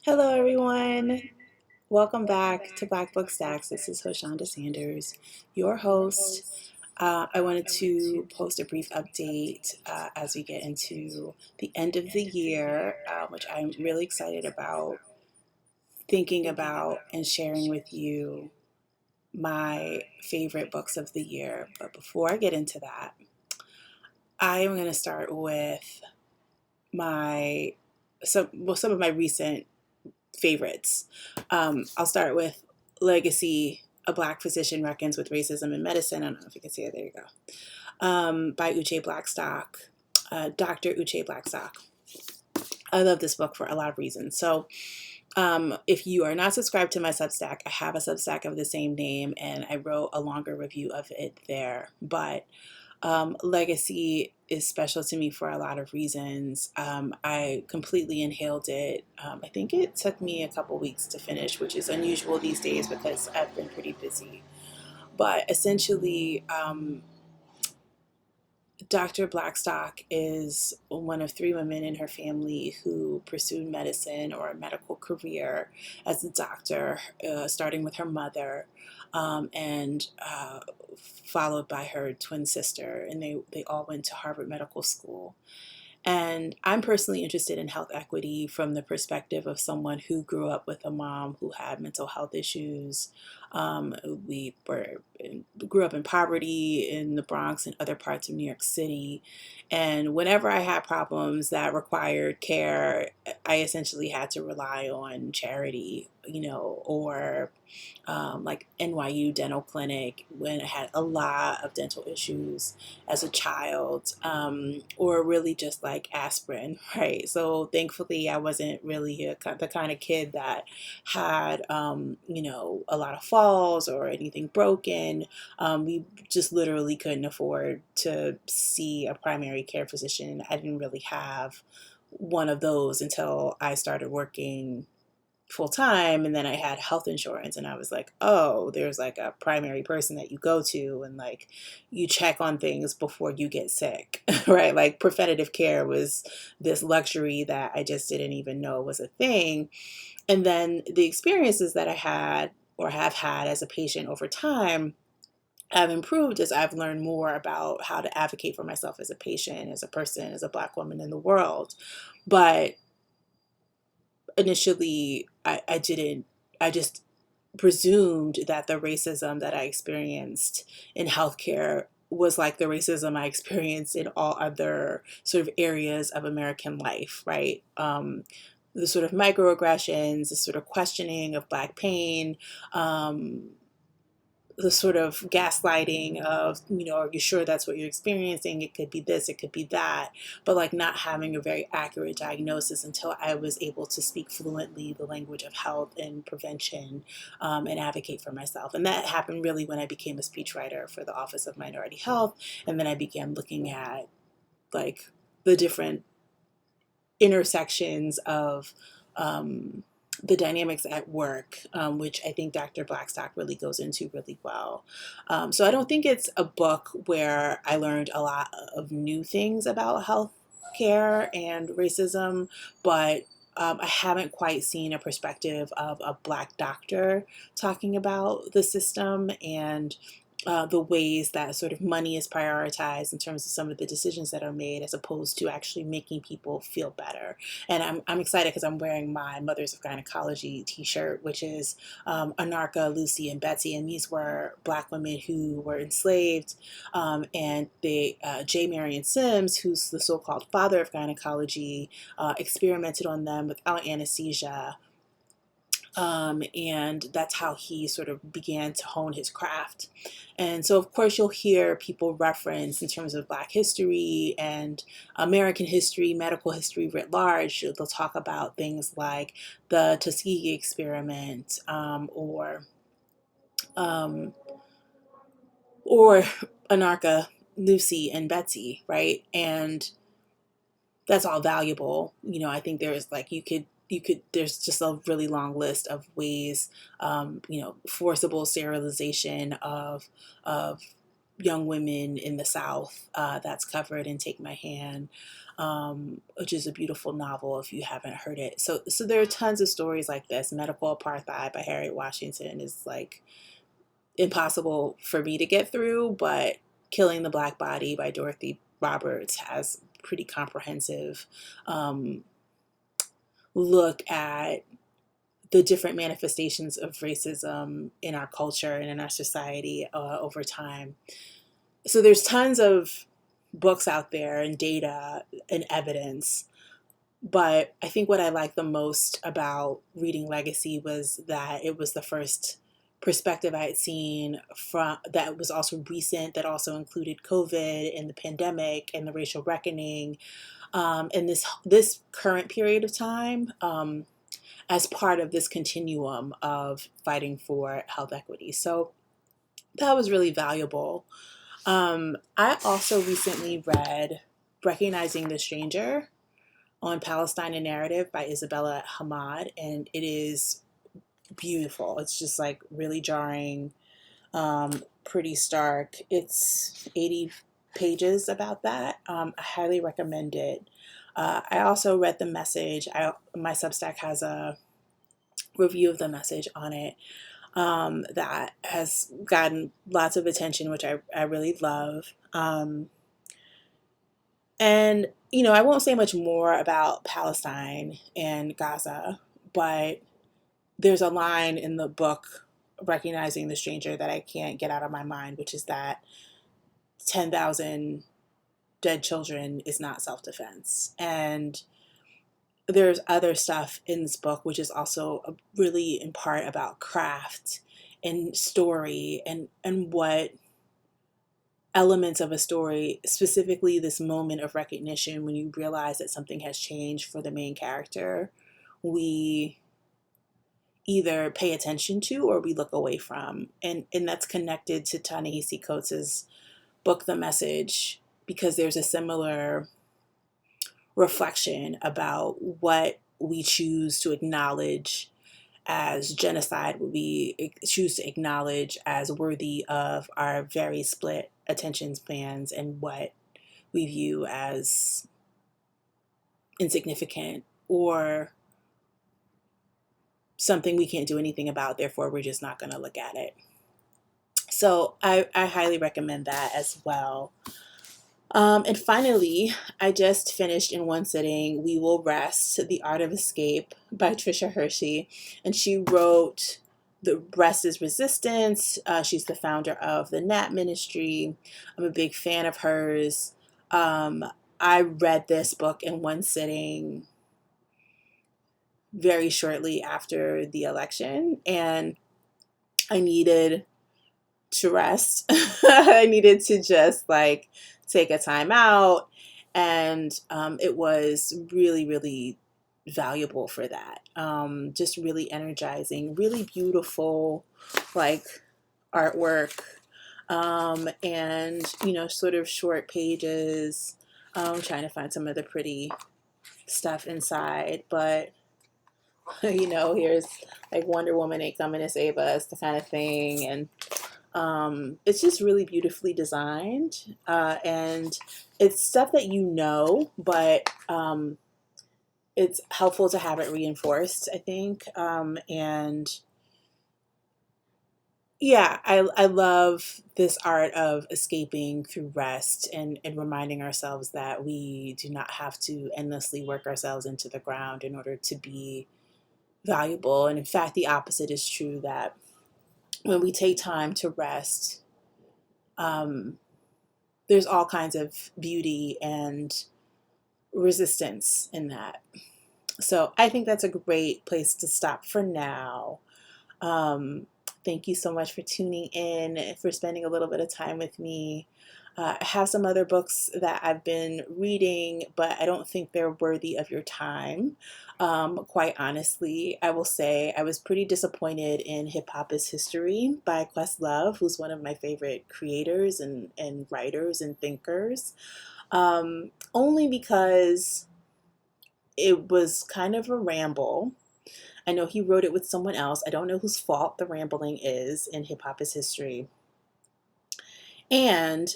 Hello, everyone. Welcome back to Black Book Stacks. This is Hoshonda Sanders, your host. I wanted to post a brief update as we get into the end of the year, which I'm really excited about, thinking about and sharing with you my favorite books of the year. But before I get into that, I am going to start with my some of my recent favorites. I'll start with Legacy: A Black Physician Reckons with Racism in Medicine. I don't know if you can see it. There you go. By Uche Blackstock, Dr. Uche Blackstock. I love this book for a lot of reasons. So, if you are not subscribed to my Substack, I have a Substack of the same name, and I wrote a longer review of it there. But Legacy is special to me for a lot of reasons. I completely inhaled it. I think it took me a couple weeks to finish, which is unusual these days because I've been pretty busy. But essentially, Dr. Blackstock is one of three women in her family who pursued medicine or a medical career as a doctor, starting with her mother and followed by her twin sister. And they all went to Harvard Medical School. And I'm personally interested in health equity from the perspective of someone who grew up with a mom who had mental health issues. We grew up in poverty in the Bronx and other parts of New York City. And whenever I had problems that required care, I essentially had to rely on charity, or like NYU Dental Clinic when I had a lot of dental issues as a child, or really just like aspirin, right? So thankfully, I wasn't really the kind of kid that had, a lot of falls or anything broken. We just literally couldn't afford to see a primary care physician. I didn't really have one of those until I started working full time, and then I had health insurance, and I was like, oh, there's like a primary person that you go to, and like you check on things before you get sick. Right? Like preventative care was this luxury that I just didn't even know was a thing. And then the experiences that I had or have had as a patient over time have improved as I've learned more about how to advocate for myself as a patient, as a person, as a Black woman in the world. But initially, I didn't, I just presumed that the racism that I experienced in healthcare was like the racism I experienced in all other sort of areas of American life, right? The sort of microaggressions, the sort of questioning of Black pain, the sort of gaslighting of, are you sure that's what you're experiencing? It could be this, it could be that, but like not having a very accurate diagnosis until I was able to speak fluently the language of health and prevention, and advocate for myself. And that happened really when I became a speechwriter for the Office of Minority Health. And then I began looking at like the different intersections of, the dynamics at work, which I think Dr. Blackstock really goes into really well. So I don't think it's a book where I learned a lot of new things about health care and racism, but I haven't quite seen a perspective of a Black doctor talking about the system and the ways that sort of money is prioritized in terms of some of the decisions that are made as opposed to actually making people feel better. And I'm excited because I'm wearing my Mothers of Gynecology t-shirt, which is Anarcha, Lucy, and Betsy. And these were Black women who were enslaved. And J. Marion Sims, who's the so-called father of gynecology, experimented on them without anesthesia, and that's how he sort of began to hone his craft. And so, of course, you'll hear people reference in terms of Black history and American history, medical history writ large. They'll talk about things like the Tuskegee experiment, um, or Anarcha, Lucy, and Betsy, right? And that's all valuable. I think there's like there's just a really long list of ways, forcible sterilization of young women in the South that's covered in Take My Hand, which is a beautiful novel if you haven't heard it. So there are tons of stories like this. Medical Apartheid by Harriet Washington is like impossible for me to get through, but Killing the Black Body by Dorothy Roberts has pretty comprehensive look at the different manifestations of racism in our culture and in our society over time. So there's tons of books out there and data and evidence. But I think what I liked the most about reading Legacy was that it was the first perspective I had seen from that was also recent, that also included COVID and the pandemic and the racial reckoning, and this current period of time, as part of this continuum of fighting for health equity. So that was really valuable. I also recently read Recognizing the Stranger on Palestine, a Narrative by Isabella Hammad, and it is beautiful. It's just like really jarring, pretty stark. It's 80 pages about that. I highly recommend it. I also read The Message. My Substack has a review of The Message on it that has gotten lots of attention, which I really love. And, you know, I won't say much more about Palestine and Gaza, but there's a line in the book, Recognizing the Stranger, that I can't get out of my mind, which is that 10,000 dead children is not self-defense. And there's other stuff in this book, which is also really in part about craft and story and what elements of a story, specifically this moment of recognition when you realize that something has changed for the main character, we either pay attention to or we look away from. And that's connected to Ta-Nehisi Coates's book, The Message, because there's a similar reflection about what we choose to acknowledge as genocide, what we choose to acknowledge as worthy of our very split attention spans, and what we view as insignificant or something we can't do anything about, therefore we're just not going to look at it. So I highly recommend that as well. And finally, I just finished in one sitting We Will Rest, The Art of Escape by Tricia Hersey. And she wrote The Rest is Resistance. She's the founder of the Nat Ministry. I'm a big fan of hers. I read this book in one sitting very shortly after the election, and I needed to rest. I needed to just like take a time out, and it was really, really valuable for that. Just really energizing, really beautiful, like artwork, and you know, sort of short pages. I'm trying to find some of the pretty stuff inside, but you know, here's like Wonder Woman ain't coming to save us, the kind of thing, and it's just really beautifully designed, and it's stuff that you know, but it's helpful to have it reinforced, I think, and yeah, I love this art of escaping through rest and reminding ourselves that we do not have to endlessly work ourselves into the ground in order to be valuable. And in fact, the opposite is true, that when we take time to rest, there's all kinds of beauty and resistance in that. So I think that's a great place to stop for now. Thank you so much for tuning in, for spending a little bit of time with me. I have some other books that I've been reading, but I don't think they're worthy of your time. Quite honestly, I will say I was pretty disappointed in Hip Hop is History by Questlove, who's one of my favorite creators and writers and thinkers, only because it was kind of a ramble. I know he wrote it with someone else. I don't know whose fault the rambling is in Hip Hop is History. And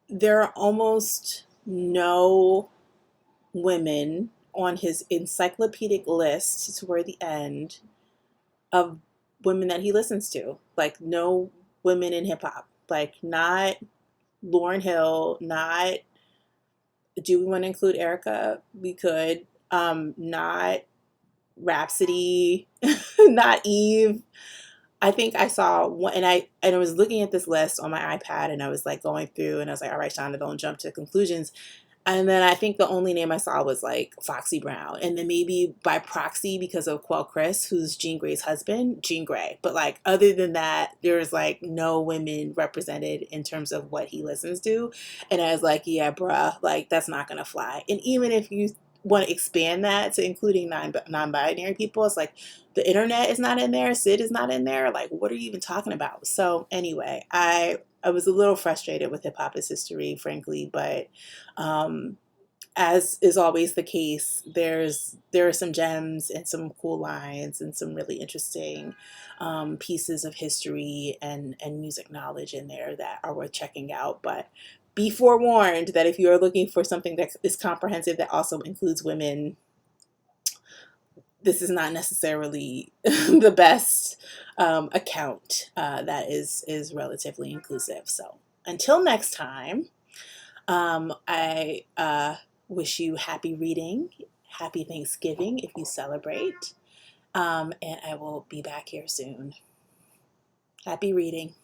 there are almost no women on his encyclopedic list toward the end of women that he listens to. Like, no women in hip hop. Like, not Lauryn Hill, not, do we want to include Erica? We could. Not Rhapsody, not Eve. I think I saw one, and I was looking at this list on my iPad, and I was like going through, and I was like, all right, Shonda, don't jump to conclusions. And then I think the only name I saw was like Foxy Brown. And then maybe by proxy, because of Quell Chris, who's Jean Grey's husband, Jean Grey. But like, other than that, there's like no women represented in terms of what he listens to. And I was like, yeah, bruh, like that's not going to fly. And even if you want to expand that to including non-binary people, it's like the internet is not in there. Sid is not in there. Like, what are you even talking about? So anyway, I was a little frustrated with hip hop as history, frankly, but um, as is always the case, there are some gems and some cool lines and some really interesting pieces of history and music knowledge in there that are worth checking out. But be forewarned that if you are looking for something that is comprehensive that also includes women, this is not necessarily the best account that is relatively inclusive. So until next time, I wish you happy reading, happy Thanksgiving if you celebrate, and I will be back here soon. Happy reading.